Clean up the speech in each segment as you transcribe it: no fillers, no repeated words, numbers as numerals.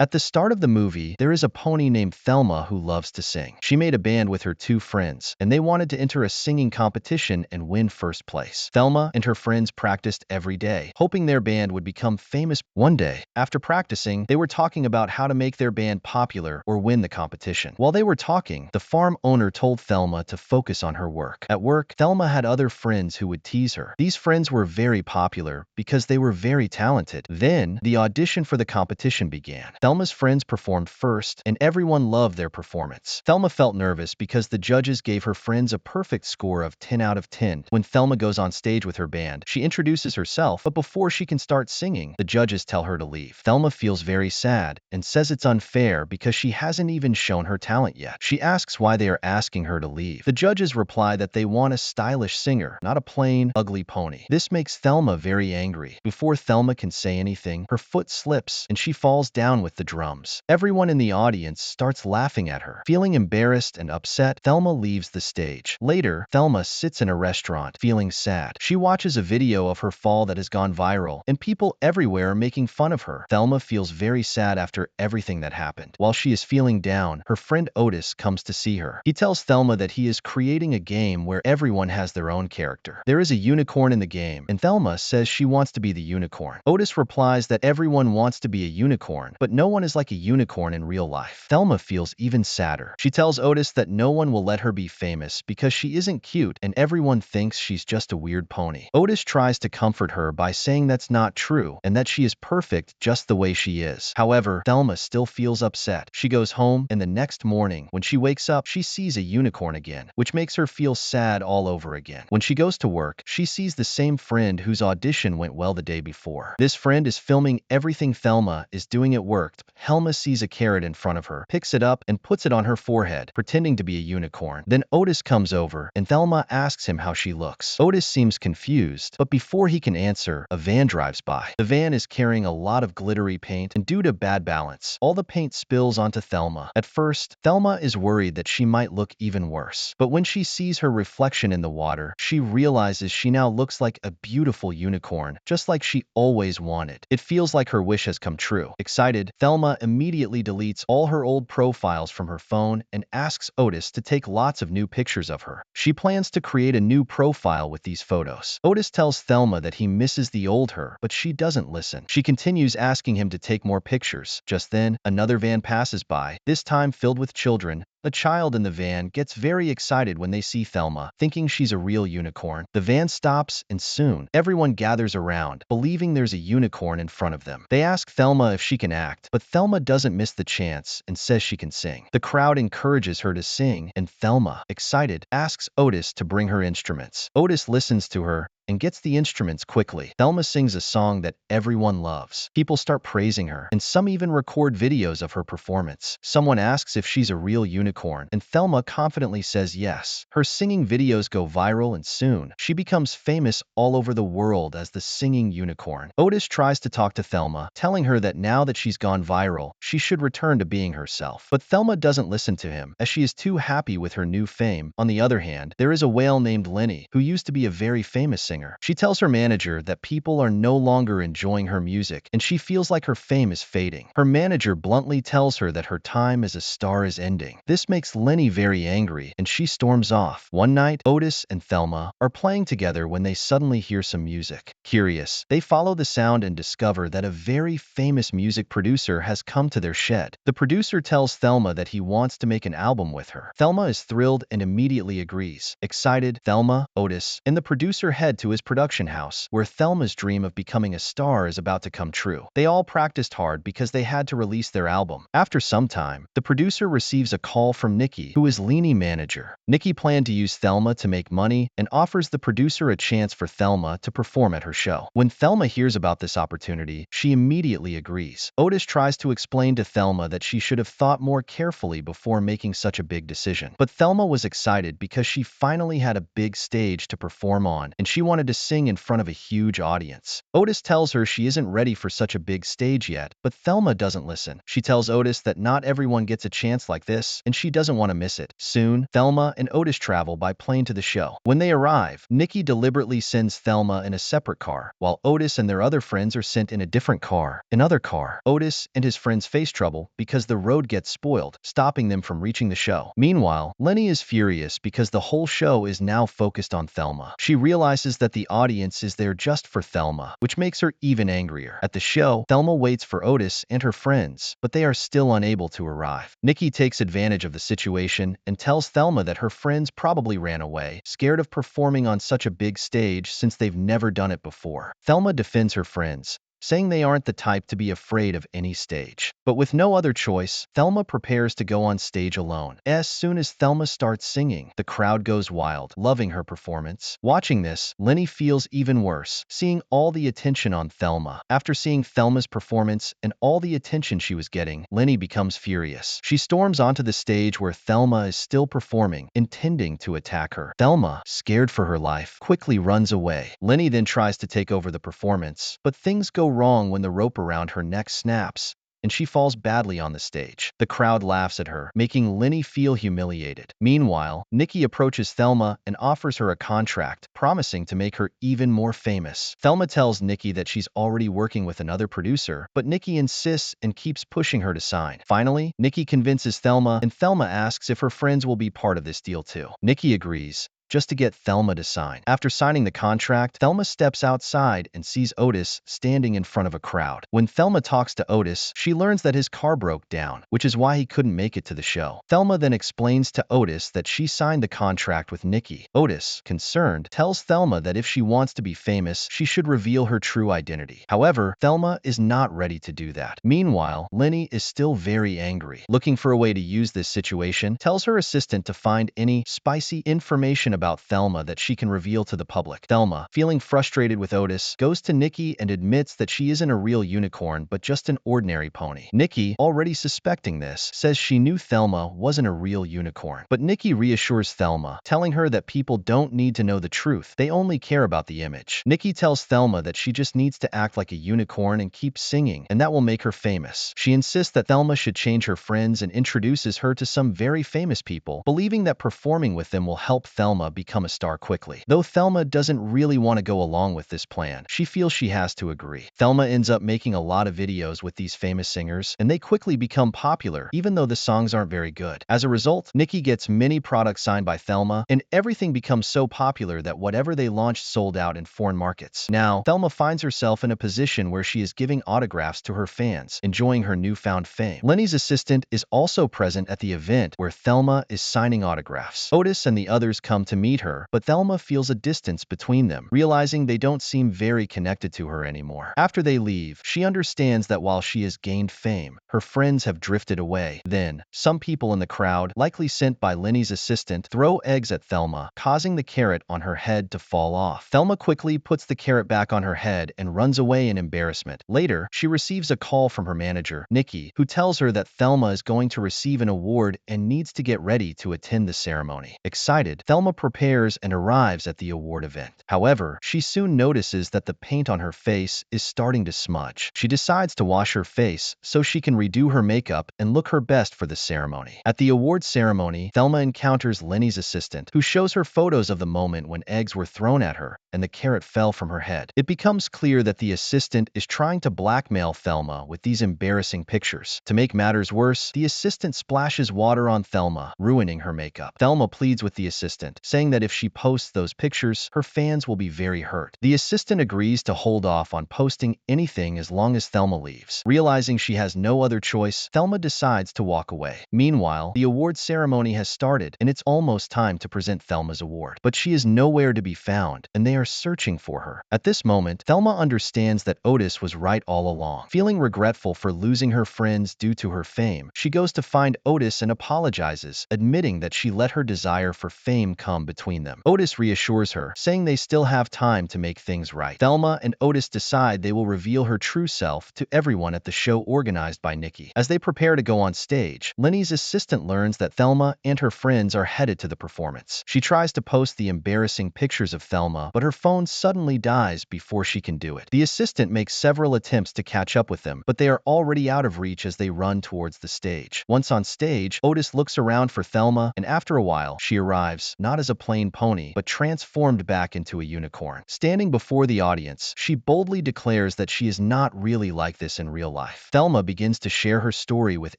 At the start of the movie, there is a pony named Thelma who loves to sing. She made a band with her two friends, and they wanted to enter a singing competition and win first place. Thelma and her friends practiced every day, hoping their band would become famous. One day, after practicing, they were talking about how to make their band popular or win the competition. While they were talking, the farm owner told Thelma to focus on her work. At work, Thelma had other friends who would tease her. These friends were very popular because they were very talented. Then, the audition for the competition began. Thelma's friends performed first, and everyone loved their performance. Thelma felt nervous because the judges gave her friends a perfect score of 10 out of 10. When Thelma goes on stage with her band, she introduces herself, but before she can start singing, the judges tell her to leave. Thelma feels very sad and says it's unfair because she hasn't even shown her talent yet. She asks why they are asking her to leave. The judges reply that they want a stylish singer, not a plain, ugly pony. This makes Thelma very angry. Before Thelma can say anything, her foot slips and she falls down with the drums. Everyone in the audience starts laughing at her. Feeling embarrassed and upset, Thelma leaves the stage. Later, Thelma sits in a restaurant, feeling sad. She watches a video of her fall that has gone viral, and people everywhere are making fun of her. Thelma feels very sad after everything that happened. While she is feeling down, her friend Otis comes to see her. He tells Thelma that he is creating a game where everyone has their own character. There is a unicorn in the game, and Thelma says she wants to be the unicorn. Otis replies that everyone wants to be a unicorn, but no one is like a unicorn in real life. Thelma feels even sadder. She tells Otis that no one will let her be famous because she isn't cute and everyone thinks she's just a weird pony. Otis tries to comfort her by saying that's not true and that she is perfect just the way she is. However, Thelma still feels upset. She goes home, and the next morning, when she wakes up, she sees a unicorn again, which makes her feel sad all over again. When she goes to work, she sees the same friend whose audition went well the day before. This friend is filming everything Thelma is doing at work. Thelma sees a carrot in front of her, picks it up, and puts it on her forehead, pretending to be a unicorn. Then Otis comes over, and Thelma asks him how she looks. Otis seems confused, but before he can answer, a van drives by. The van is carrying a lot of glittery paint, and due to bad balance, all the paint spills onto Thelma. At first, Thelma is worried that she might look even worse, but when she sees her reflection in the water, she realizes she now looks like a beautiful unicorn, just like she always wanted. It feels like her wish has come true. Excited, Thelma immediately deletes all her old profiles from her phone and asks Otis to take lots of new pictures of her. She plans to create a new profile with these photos. Otis tells Thelma that he misses the old her, but she doesn't listen. She continues asking him to take more pictures. Just then, another van passes by, this time filled with children. A child in the van gets very excited when they see Thelma, thinking she's a real unicorn. The van stops, and soon, everyone gathers around, believing there's a unicorn in front of them. They ask Thelma if she can act, but Thelma doesn't miss the chance and says she can sing. The crowd encourages her to sing, and Thelma, excited, asks Otis to bring her instruments. Otis listens to her and gets the instruments quickly. Thelma sings a song that everyone loves. People start praising her, and some even record videos of her performance. Someone asks if she's a real unicorn, and Thelma confidently says yes. Her singing videos go viral, and soon, she becomes famous all over the world as the singing unicorn. Otis tries to talk to Thelma, telling her that now that she's gone viral, she should return to being herself. But Thelma doesn't listen to him, as she is too happy with her new fame. On the other hand, there is a whale named Lenny, who used to be a very famous singer. She tells her manager that people are no longer enjoying her music, and she feels like her fame is fading. Her manager bluntly tells her that her time as a star is ending. This makes Lenny very angry, and she storms off. One night, Otis and Thelma are playing together when they suddenly hear some music. Curious, they follow the sound and discover that a very famous music producer has come to their shed. The producer tells Thelma that he wants to make an album with her. Thelma is thrilled and immediately agrees. Excited, Thelma, Otis, and the producer head to his production house, where Thelma's dream of becoming a star is about to come true. They all practiced hard because they had to release their album. After some time, the producer receives a call from Nikki, who is Lenny's manager. Nikki planned to use Thelma to make money and offers the producer a chance for Thelma to perform at her show. When Thelma hears about this opportunity, she immediately agrees. Otis tries to explain to Thelma that she should have thought more carefully before making such a big decision. But Thelma was excited because she finally had a big stage to perform on, and she wanted to sing in front of a huge audience. Otis tells her she isn't ready for such a big stage yet, but Thelma doesn't listen. She tells Otis that not everyone gets a chance like this, and she doesn't want to miss it. Soon, Thelma and Otis travel by plane to the show. When they arrive, Nikki deliberately sends Thelma in a separate car, while Otis and their other friends are sent in a different car. Another car. Otis and his friends face trouble because the road gets spoiled, stopping them from reaching the show. Meanwhile, Lenny is furious because the whole show is now focused on Thelma. She realizes that the audience is there just for Thelma, which makes her even angrier. At the show, Thelma waits for Otis and her friends, but they are still unable to arrive. Nikki takes advantage of the situation and tells Thelma that her friends probably ran away, scared of performing on such a big stage since they've never done it before. Thelma defends her friends, saying they aren't the type to be afraid of any stage. But with no other choice, Thelma prepares to go on stage alone. As soon as Thelma starts singing, the crowd goes wild, loving her performance. Watching this, Lenny feels even worse, seeing all the attention on Thelma. After seeing Thelma's performance and all the attention she was getting, Lenny becomes furious. She storms onto the stage where Thelma is still performing, intending to attack her. Thelma, scared for her life, quickly runs away. Lenny then tries to take over the performance, but things go wrong when the rope around her neck snaps, and she falls badly on the stage. The crowd laughs at her, making Lenny feel humiliated. Meanwhile, Nikki approaches Thelma and offers her a contract, promising to make her even more famous. Thelma tells Nikki that she's already working with another producer, but Nikki insists and keeps pushing her to sign. Finally, Nikki convinces Thelma, and Thelma asks if her friends will be part of this deal too. Nikki agrees, just to get Thelma to sign. After signing the contract, Thelma steps outside and sees Otis standing in front of a crowd. When Thelma talks to Otis, she learns that his car broke down, which is why he couldn't make it to the show. Thelma then explains to Otis that she signed the contract with Nikki. Otis, concerned, tells Thelma that if she wants to be famous, she should reveal her true identity. However, Thelma is not ready to do that. Meanwhile, Lenny is still very angry. Looking for a way to use this situation, tells her assistant to find any spicy information about Thelma that she can reveal to the public. Thelma, feeling frustrated with Otis, goes to Nikki and admits that she isn't a real unicorn but just an ordinary pony. Nikki, already suspecting this, says she knew Thelma wasn't a real unicorn. But Nikki reassures Thelma, telling her that people don't need to know the truth, they only care about the image. Nikki tells Thelma that she just needs to act like a unicorn and keep singing, and that will make her famous. She insists that Thelma should change her friends and introduces her to some very famous people, believing that performing with them will help Thelma become a star quickly. Though Thelma doesn't really want to go along with this plan, she feels she has to agree. Thelma ends up making a lot of videos with these famous singers, and they quickly become popular, even though the songs aren't very good. As a result, Nikki gets many products signed by Thelma, and everything becomes so popular that whatever they launched sold out in foreign markets. Now, Thelma finds herself in a position where she is giving autographs to her fans, enjoying her newfound fame. Lenny's assistant is also present at the event where Thelma is signing autographs. Otis and the others come to meet her, but Thelma feels a distance between them, realizing they don't seem very connected to her anymore. After they leave, she understands that while she has gained fame, her friends have drifted away. Then, some people in the crowd, likely sent by Lenny's assistant, throw eggs at Thelma, causing the carrot on her head to fall off. Thelma quickly puts the carrot back on her head and runs away in embarrassment. Later, she receives a call from her manager, Nikki, who tells her that Thelma is going to receive an award and needs to get ready to attend the ceremony. Excited, Thelma prepares and arrives at the award event. However, she soon notices that the paint on her face is starting to smudge. She decides to wash her face so she can redo her makeup and look her best for the ceremony. At the award ceremony, Thelma encounters Lenny's assistant, who shows her photos of the moment when eggs were thrown at her and the carrot fell from her head. It becomes clear that the assistant is trying to blackmail Thelma with these embarrassing pictures. To make matters worse, the assistant splashes water on Thelma, ruining her makeup. Thelma pleads with the assistant, saying that if she posts those pictures, her fans will be very hurt. The assistant agrees to hold off on posting anything as long as Thelma leaves. Realizing she has no other choice, Thelma decides to walk away. Meanwhile, the award ceremony has started, and it's almost time to present Thelma's award. But she is nowhere to be found, and they are searching for her. At this moment, Thelma understands that Otis was right all along. Feeling regretful for losing her friends due to her fame, she goes to find Otis and apologizes, admitting that she let her desire for fame come come between them. Otis reassures her, saying they still have time to make things right. Thelma and Otis decide they will reveal her true self to everyone at the show organized by Nikki. As they prepare to go on stage, Lenny's assistant learns that Thelma and her friends are headed to the performance. She tries to post the embarrassing pictures of Thelma, but her phone suddenly dies before she can do it. The assistant makes several attempts to catch up with them, but they are already out of reach as they run towards the stage. Once on stage, Otis looks around for Thelma, and after a while, she arrives, not as a plain pony, but transformed back into a unicorn. Standing before the audience, she boldly declares that she is not really like this in real life. Thelma begins to share her story with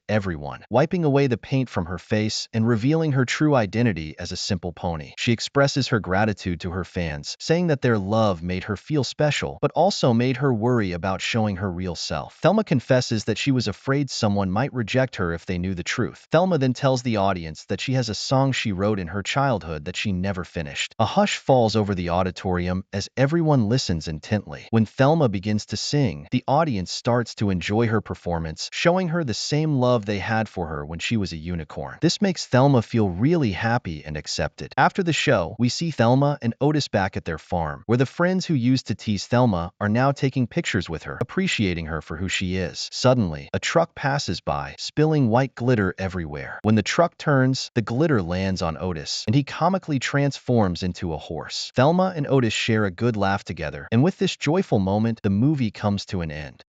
everyone, wiping away the paint from her face and revealing her true identity as a simple pony. She expresses her gratitude to her fans, saying that their love made her feel special, but also made her worry about showing her real self. Thelma confesses that she was afraid someone might reject her if they knew the truth. Thelma then tells the audience that she has a song she wrote in her childhood that she never finished. A hush falls over the auditorium as everyone listens intently. When Thelma begins to sing, the audience starts to enjoy her performance, showing her the same love they had for her when she was a unicorn. This makes Thelma feel really happy and accepted. After the show, we see Thelma and Otis back at their farm, where the friends who used to tease Thelma are now taking pictures with her, appreciating her for who she is. Suddenly, a truck passes by, spilling white glitter everywhere. When the truck turns, the glitter lands on Otis, and he comically transforms into a horse. Thelma and Otis share a good laugh together, and with this joyful moment, the movie comes to an end.